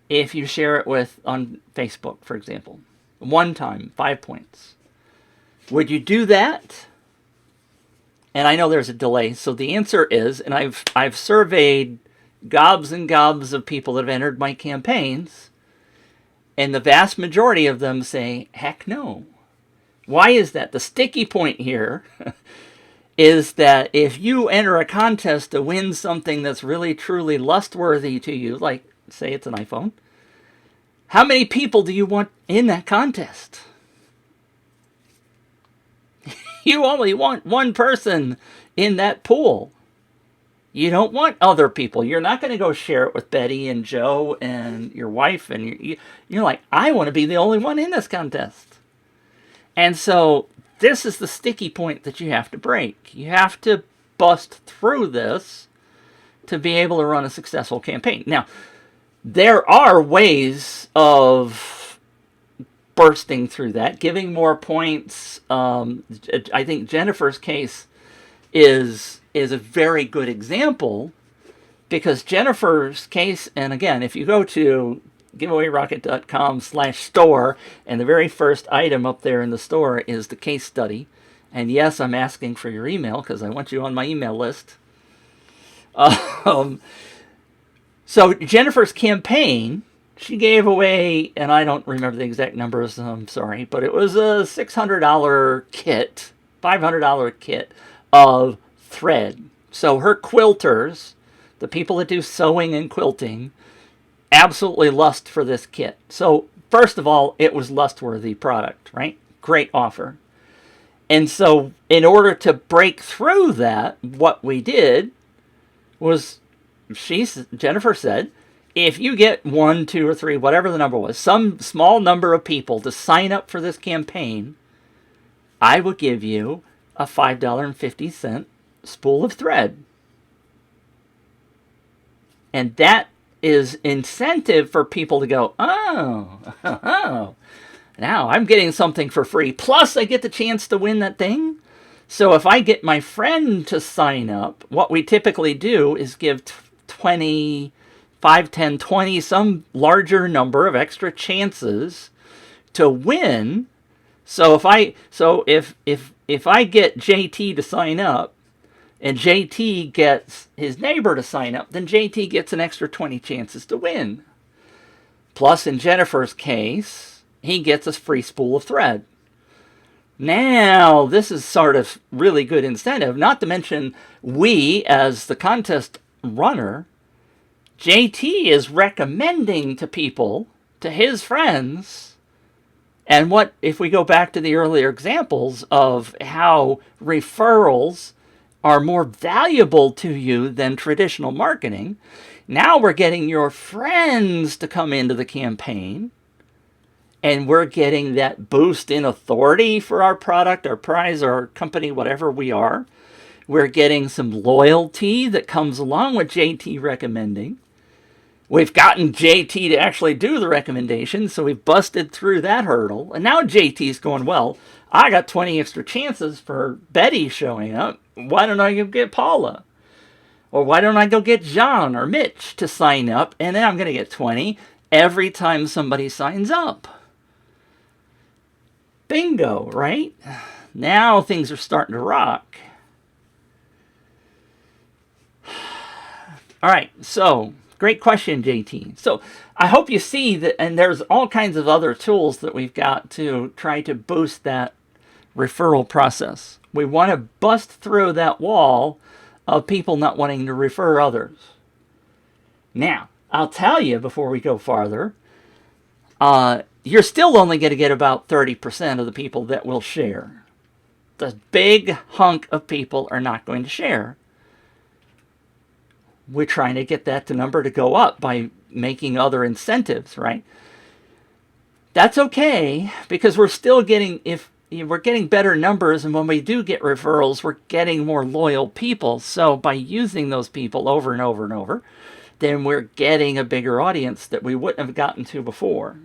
Speaker 1: if you share it on Facebook, for example. One time, 5 points. Would you do that? And I know there's a delay, so the answer is, and I've surveyed gobs and gobs of people that have entered my campaigns, and the vast majority of them say, heck no. Why is that? The sticky point here is that if you enter a contest to win something that's really, truly lustworthy to you, like, say it's an iPhone, how many people do you want in that contest? You only want one person in that pool. You don't want other people. You're not going to go share it with Betty and Joe and your wife. And you're like, I want to be the only one in this contest. And so this is the sticky point that you have to break. You have to bust through this to be able to run a successful campaign. Now, there are ways of bursting through that, giving more points. I think Jennifer's case is a very good example, because Jennifer's case, and again, if you go to giveawayrocket.com/store, and the very first item up there in the store is the case study. And yes, I'm asking for your email because I want you on my email list. So Jennifer's campaign, she gave away, and I don't remember the exact numbers, I'm sorry, but it was a $600 kit, $500 kit of thread. So her quilters, the people that do sewing and quilting, absolutely lust for this kit. So first of all, it was lust-worthy product, right? Great offer. And so in order to break through that, what we did was, Jennifer said, if you get 1, 2, or 3, whatever the number was, some small number of people to sign up for this campaign, I will give you a $5.50 spool of thread. And that is incentive for people to go, oh, now I'm getting something for free. Plus, I get the chance to win that thing. So if I get my friend to sign up, what we typically do is give 20, 5, 10, 20, some larger number of extra chances to win. So if I get JT to sign up, and JT gets his neighbor to sign up, then JT gets an extra 20 chances to win. Plus, in Jennifer's case, he gets a free spool of thread. Now, this is sort of really good incentive, not to mention we, as the contest runner, JT is recommending to people, to his friends, and what, if we go back to the earlier examples of how referrals are more valuable to you than traditional marketing, now we're getting your friends to come into the campaign, and we're getting that boost in authority for our product, our prize, our company, whatever we are. We're getting some loyalty that comes along with JT recommending. We've gotten JT to actually do the recommendation, so we've busted through that hurdle. And now JT's going, well, I got 20 extra chances for Betty showing up. Why don't I go get Paula? Or why don't I go get John or Mitch to sign up, and then I'm going to get 20 every time somebody signs up. Bingo, right? Now things are starting to rock. All right, so great question, JT. So I hope you see that, and there's all kinds of other tools that we've got to try to boost that referral process. We want to bust through that wall of people not wanting to refer others. Now, I'll tell you before we go farther, you're still only going to get about 30% of the people that will share. The big hunk of people are not going to share. We're trying to get that number to go up by making other incentives, right? That's okay, because we're still getting, if we're getting better numbers, and when we do get referrals, we're getting more loyal people. So by using those people over and over and over, then we're getting a bigger audience that we wouldn't have gotten to before.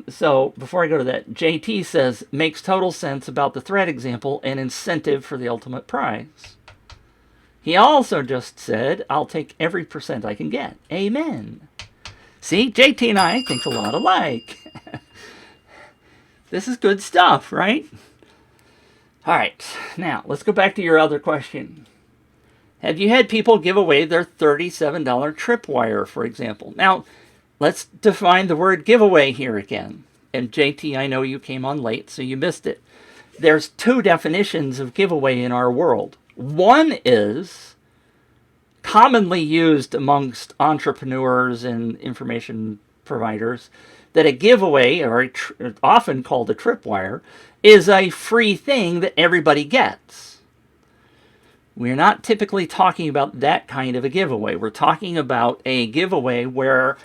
Speaker 1: So before I go to that, JT says, makes total sense about the thread example and incentive for the ultimate prize. He also just said, I'll take every percent I can get. Amen. See, JT and I think a lot alike. This is good stuff, right? All right, now let's go back to your other question. Have you had people give away their $37 tripwire, for example? Now, let's define the word giveaway here again. And JT, I know you came on late, so you missed it. There's two definitions of giveaway in our world. One is commonly used amongst entrepreneurs and information providers, that a giveaway, or often called a tripwire, is a free thing that everybody gets. We're not typically talking about that kind of a giveaway. We're talking about a giveaway where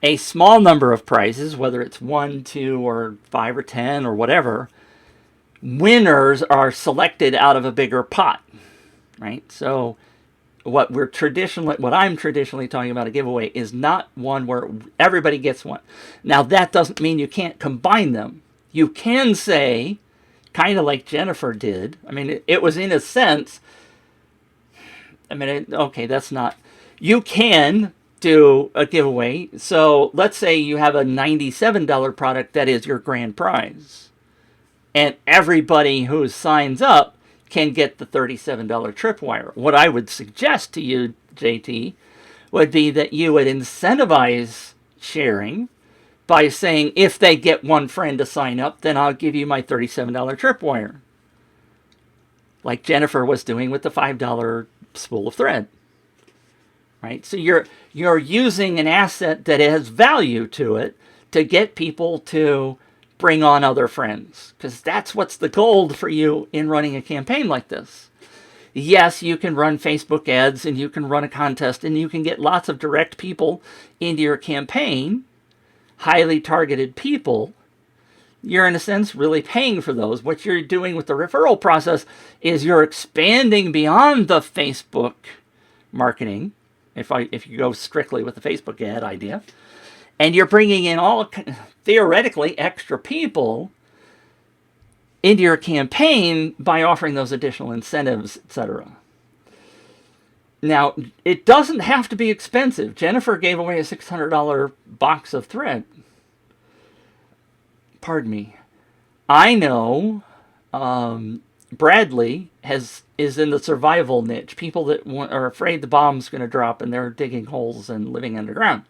Speaker 1: a small number of prizes, whether it's 1, 2, or 5 or 10 or whatever, winners are selected out of a bigger pot, right? So what I'm traditionally talking about a giveaway is not one where everybody gets one. Now, that doesn't mean you can't combine them. You can say, kind of like Jennifer did. I mean, it was in a sense, you can do a giveaway. So let's say you have a $97 product that is your grand prize, and everybody who signs up can get the $37 tripwire. What I would suggest to you, JT, would be that you would incentivize sharing by saying, if they get one friend to sign up, then I'll give you my $37 tripwire. Like Jennifer was doing with the $5 spool of thread. Right? So you're using an asset that has value to it to get people to bring on other friends, because that's what's the gold for you in running a campaign like this. Yes, you can run Facebook ads, and you can run a contest, and you can get lots of direct people into your campaign, highly targeted people. You're, in a sense, really paying for those. What you're doing with the referral process is you're expanding beyond the Facebook marketing, if you go strictly with the Facebook ad idea, and you're bringing in all theoretically extra people into your campaign by offering those additional incentives, etc. Now, it doesn't have to be expensive. Jennifer gave away a $600 box of thread. Pardon me. I know Bradley is in the survival niche. People that are afraid the bomb's going to drop and they're digging holes and living underground.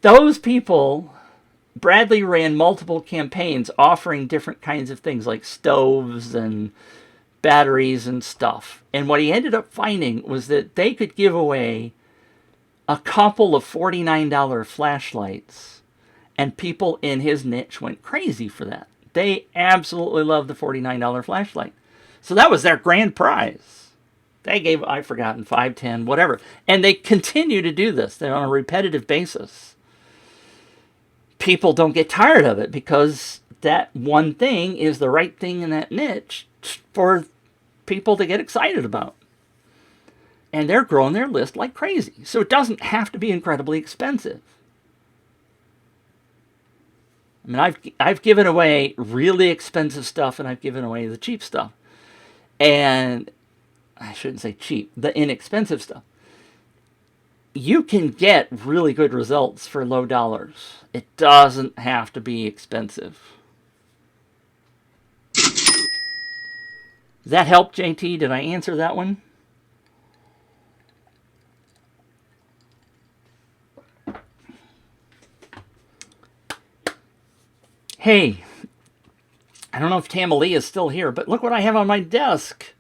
Speaker 1: Those people, Bradley ran multiple campaigns offering different kinds of things like stoves and batteries and stuff. And what he ended up finding was that they could give away a couple of $49 flashlights, and people in his niche went crazy for that. They absolutely loved the $49 flashlight. So that was their grand prize. They gave, I've forgotten, 5, 10, whatever. And they continue to do this. They're on a repetitive basis. People don't get tired of it because that one thing is the right thing in that niche for people to get excited about. And they're growing their list like crazy. So it doesn't have to be incredibly expensive. I mean, I've given away really expensive stuff and I've given away the cheap stuff. And I shouldn't say cheap, the inexpensive stuff. You can get really good results for low dollars. It doesn't have to be expensive. Does that help, JT? Did I answer that one? Hey, I don't know if Tamalia is still here, but look what I have on my desk.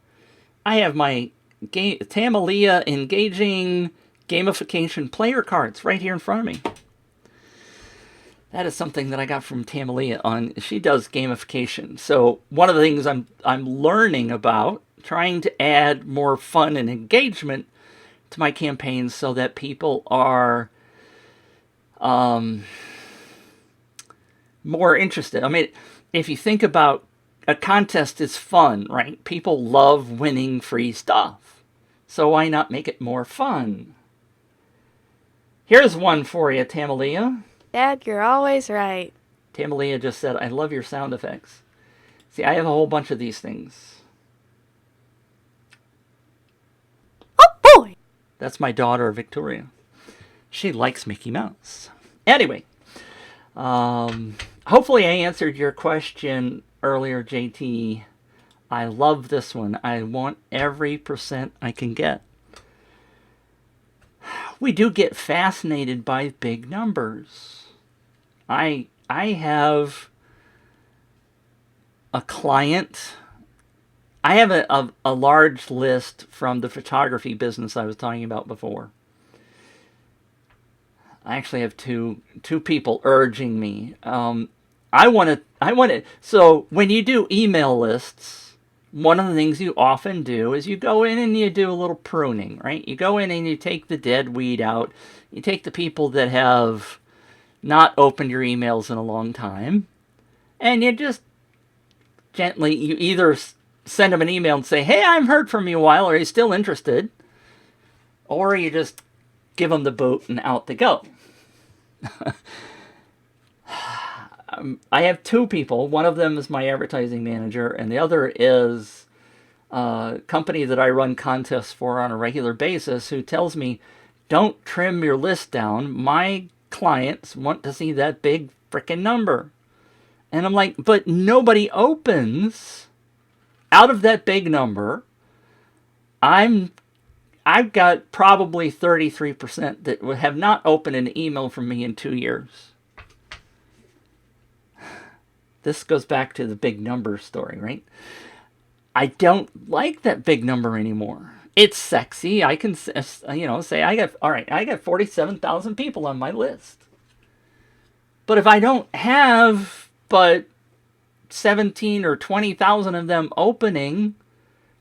Speaker 1: I have my Tamalia Engaging Gamification player cards right here in front of me. That is something that I got from Tamalia. She does gamification. So one of the things I'm learning about, trying to add more fun and engagement to my campaigns so that people are more interested. I mean, if you think about a contest is fun, right? People love winning free stuff. So why not make it more fun? Here's one for you, Tamalia.
Speaker 3: Dad, you're always right.
Speaker 1: Tamalia just said, I love your sound effects. See, I have a whole bunch of these things.
Speaker 3: Oh, boy!
Speaker 1: That's my daughter, Victoria. She likes Mickey Mouse. Anyway, hopefully I answered your question earlier, JT. I love this one. I want every percent I can get. We do get fascinated by big numbers. I have a client. I have a large list from the photography business I was talking about before. I actually have two people urging me. I want to. So when you do email lists, one of the things you often do is you go in and you do a little pruning, right? You go in and you take the dead weed out. You take the people that have not opened your emails in a long time, and you just gently, you either send them an email and say, hey, I haven't heard from you in a while, are you still interested? Or you just give them the boot and out they go. I have two people. One of them is my advertising manager, and the other is a company that I run contests for on a regular basis who tells me, don't trim your list down. My clients want to see that big frickin' number. And I'm like, but nobody opens. Out of that big number, I've got probably 33% that have not opened an email from me in 2 years. This goes back to the big number story, right? I don't like that big number anymore. It's sexy. I can, say I got 47,000 people on my list. But if I don't have but 17 or 20,000 of them opening,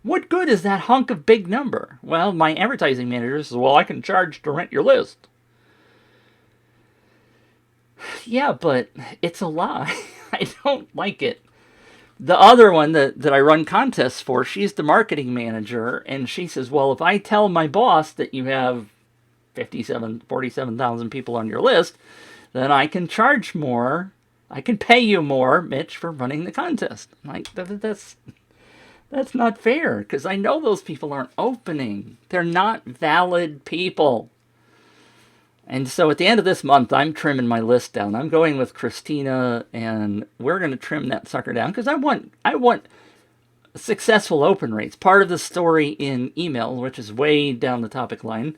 Speaker 1: what good is that hunk of big number? Well, my advertising manager says, well, I can charge to rent your list. Yeah, but it's a lie. I don't like it. The other one that I run contests for, she's the marketing manager, and she says, well, if I tell my boss that you have 47,000 people on your list, then I can charge more. I can pay you more, Mitch, for running the contest. I'm like, That's not fair, because I know those people aren't opening. They're not valid people. And so at the end of this month, I'm trimming my list down. I'm going with Christina, and we're going to trim that sucker down, because I want successful open rates. Part of the story in email, which is way down the topic line.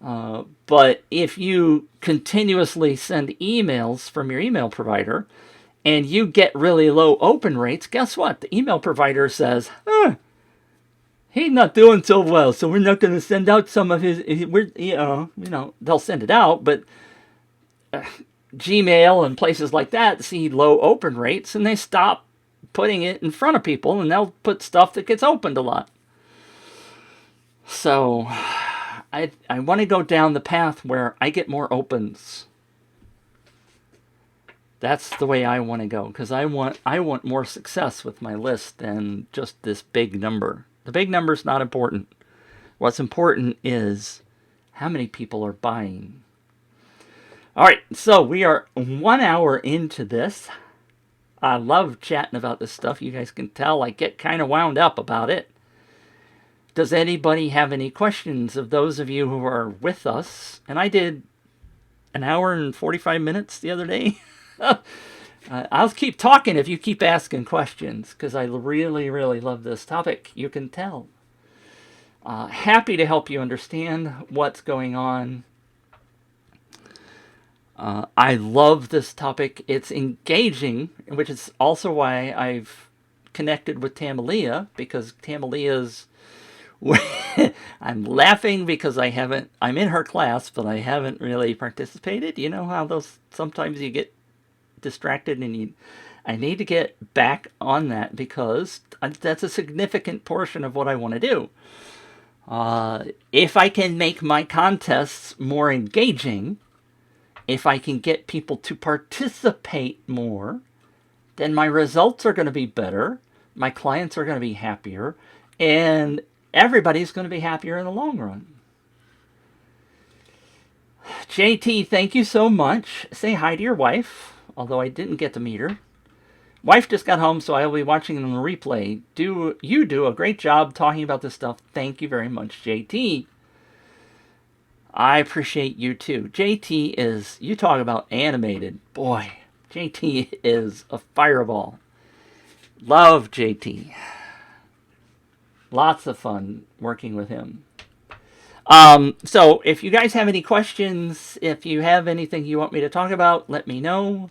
Speaker 1: But if you continuously send emails from your email provider and you get really low open rates, guess what? The email provider says, he's not doing so well, so we're not going to send out some of his, they'll send it out, but Gmail and places like that see low open rates and they stop putting it in front of people, and they'll put stuff that gets opened a lot. So I want to go down the path where I get more opens. That's the way I want to go, because I want more success with my list than just this big number. The big number is not important. What's important is how many people are buying. All right, so we are 1 hour into this. I love chatting about this stuff. You guys can tell I get kind of wound up about it. Does anybody have any questions of those of you who are with us? And I did an hour and 45 minutes the other day. I'll keep talking if you keep asking questions, because I really, really love this topic. You can tell. Happy to help you understand what's going on. I love this topic. It's engaging, which is also why I've connected with Tamalia, because Tamalia's... I'm laughing because I'm in her class, but I haven't really participated. You know how those, sometimes you get distracted, and I need to get back on that, because that's a significant portion of what I want to do. If I can make my contests more engaging, if I can get people to participate more, then my results are going to be better, my clients are going to be happier, and everybody's going to be happier in the long run. JT, thank you so much. Say hi to your wife, although I didn't get to meet her. Wife just got home, so I will be watching it on the replay. You do a great job talking about this stuff. Thank you very much, JT. I appreciate you too. JT is, you talk about animated. Boy, JT is a fireball. Love JT. Lots of fun working with him. So if you guys have any questions, if you have anything you want me to talk about, let me know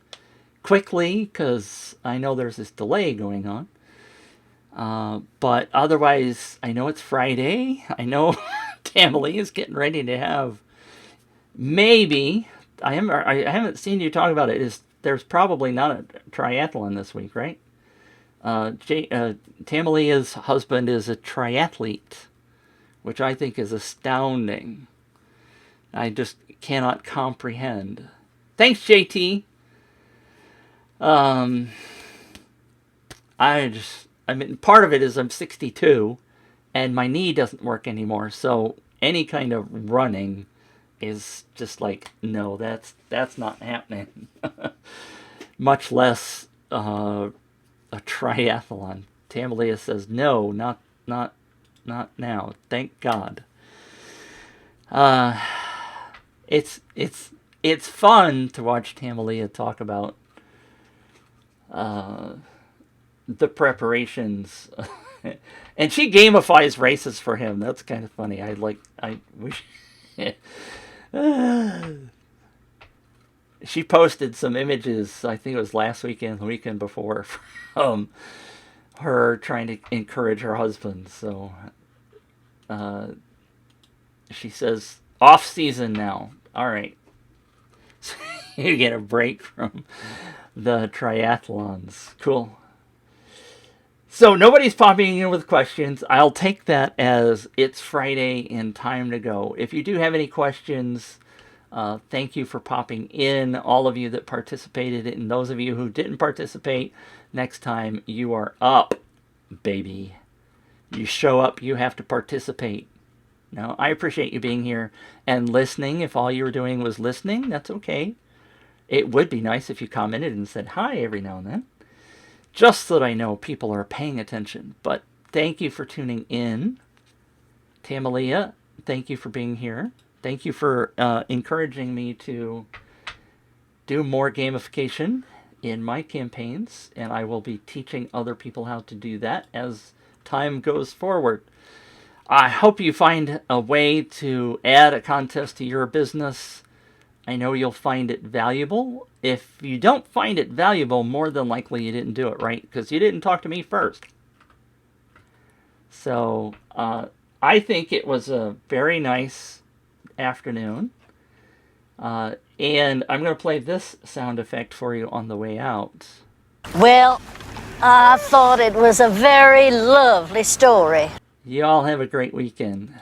Speaker 1: quickly, because I know there's this delay going on. But otherwise, I know it's Friday. I know Tamalia is getting ready to have, maybe, I haven't seen you talk about it. There's probably not a triathlon this week, right? Tamalia's husband is a triathlete, which I think is astounding. I just cannot comprehend. Thanks, JT. I mean, part of it is I'm 62, and my knee doesn't work anymore, so any kind of running is just like, no, that's not happening. Much less a triathlon. Tamalia says no, not now. Thank God. It's fun to watch Tamalia talk about the preparations, and she gamifies races for him. That's kind of funny. I wish. She posted some images, I think it was last weekend, the weekend before, from her trying to encourage her husband. So she says, off season now. All right. So you get a break from the triathlons. Cool. So nobody's popping in with questions. I'll take that as it's Friday and time to go. If you do have any questions, thank you for popping in. All of you that participated, and those of you who didn't participate, next time you are up, baby. You show up, you have to participate. Now, I appreciate you being here and listening. If all you were doing was listening, that's okay. It would be nice if you commented and said hi every now and then, just so that I know people are paying attention. But thank you for tuning in. Tamalia, thank you for being here. Thank you for encouraging me to do more gamification in my campaigns, and I will be teaching other people how to do that as time goes forward. I hope you find a way to add a contest to your business. I know you'll find it valuable. If you don't find it valuable, more than likely you didn't do it right, because you didn't talk to me first. So, I think it was a very nice afternoon. And I'm going to play this sound effect for you on the way out.
Speaker 4: Well, I thought it was a very lovely story.
Speaker 1: You all have a great weekend.